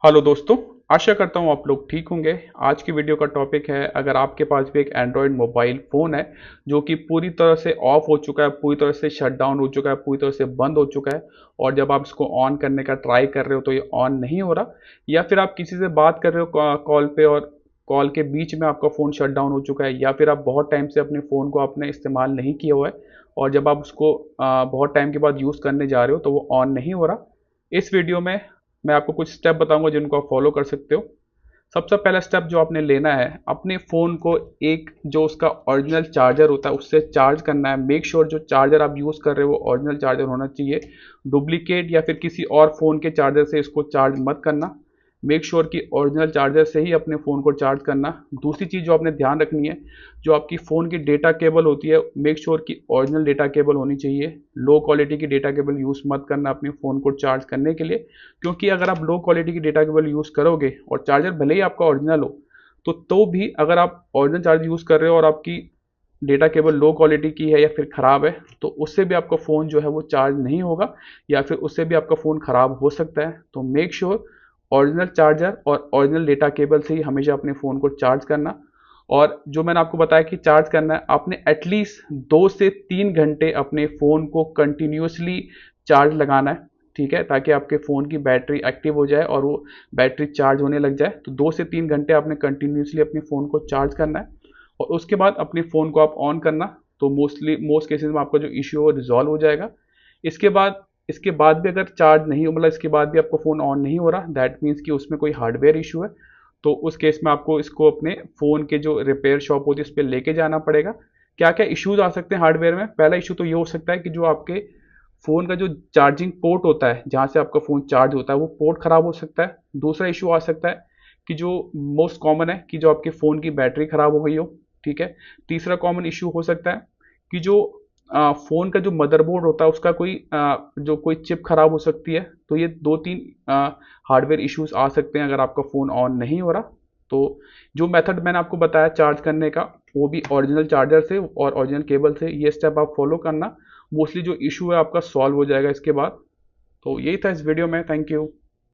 Hello दोस्तों। आशा करता हूँ आप लोग ठीक होंगे। आज की वीडियो का टॉपिक है, अगर आपके पास भी एक एंड्रॉयड मोबाइल फ़ोन है जो कि पूरी तरह से ऑफ हो चुका है, पूरी तरह से शट डाउन हो चुका है, पूरी तरह से बंद हो चुका है, और जब आप इसको ऑन करने का ट्राई कर रहे हो तो ये ऑन नहीं हो रहा, या फिर आप किसी से बात कर रहे हो कॉल पे और कॉल के बीच में आपका फ़ोन शट डाउन हो चुका है, या फिर आप बहुत टाइम से अपने फ़ोन को आपने इस्तेमाल नहीं किया हुआ है और जब आप उसको बहुत टाइम के बाद यूज़ करने जा रहे हो तो वो ऑन नहीं हो रहा। इस वीडियो में मैं आपको कुछ स्टेप बताऊंगा जिनको आप फॉलो कर सकते हो। सबसे पहला स्टेप जो आपने लेना है, अपने फ़ोन को एक जो उसका ओरिजिनल चार्जर होता है उससे चार्ज करना है। मेक श्योर जो चार्जर आप यूज़ कर रहे हो वो ओरिजिनल चार्जर होना चाहिए। डुप्लीकेट या फिर किसी और फ़ोन के चार्जर से इसको चार्ज मत करना। मेक श्योर कि ओरिजिनल चार्जर से ही अपने फ़ोन को चार्ज करना। दूसरी चीज़ जो आपने ध्यान रखनी है, जो आपकी फ़ोन की डेटा केबल होती है, मेक श्योर कि ओरिजिनल डेटा केबल होनी चाहिए। लो क्वालिटी की डेटा केबल यूज़ मत करना अपने फ़ोन को चार्ज करने के लिए, क्योंकि अगर आप लो क्वालिटी की डेटा केबल यूज़ करोगे और चार्जर भले ही आपका ओरिजिनल हो, तो भी अगर आप ओरिजिनल चार्जर यूज़ कर रहे हो और आपकी डेटा केबल लो क्वालिटी की है या फिर ख़राब है, तो उससे भी आपका फ़ोन जो है वो चार्ज नहीं होगा, या फिर उससे भी आपका फ़ोन ख़राब हो सकता है। तो मेक श्योर ओरिजिनल चार्जर और ओरिजिनल डेटा केबल से ही हमेशा अपने फ़ोन को चार्ज करना। और जो मैंने आपको बताया कि चार्ज करना है, आपने एटलीस्ट 2 से 3 घंटे अपने फ़ोन को कंटिन्यूसली चार्ज लगाना है, ठीक है, ताकि आपके फ़ोन की बैटरी एक्टिव हो जाए और वो बैटरी चार्ज होने लग जाए। तो 2 से 3 घंटे आपने कंटिन्यूसली अपने फ़ोन को चार्ज करना है और उसके बाद अपने फ़ोन को आप ऑन करना। तो मोस्ट केसेस में आपका जो इश्यू है वो रिजॉल्व हो जाएगा। इसके बाद इसके बाद भी अगर चार्ज नहीं हो, मतलब इसके बाद भी आपका फ़ोन ऑन नहीं हो रहा, दैट मीन्स कि उसमें कोई हार्डवेयर इशू है। तो उस केस में आपको इसको अपने फ़ोन के जो रिपेयर शॉप होती है उस पर लेके जाना पड़ेगा। क्या क्या इश्यूज आ सकते हैं हार्डवेयर में? पहला इशू तो ये हो सकता है कि जो आपके फ़ोन का जो चार्जिंग पोर्ट होता है, जहाँ से आपका फ़ोन चार्ज होता है, वो पोर्ट ख़राब हो सकता है। दूसरा इशू आ सकता है कि जो मोस्ट कॉमन है कि जो आपके फ़ोन की बैटरी ख़राब हो गई हो, ठीक है। तीसरा कॉमन इशू हो सकता है कि जो फ़ोन का जो मदरबोर्ड होता है उसका जो कोई चिप ख़राब हो सकती है। तो ये 2-3 हार्डवेयर इश्यूज आ सकते हैं अगर आपका फ़ोन ऑन नहीं हो रहा। तो जो मेथड मैंने आपको बताया चार्ज करने का, वो भी ओरिजिनल चार्जर से और ओरिजिनल केबल से, ये स्टेप आप फॉलो करना। मोस्टली जो इशू है आपका सॉल्व हो जाएगा इसके बाद। तो यही था इस वीडियो में। Thank you.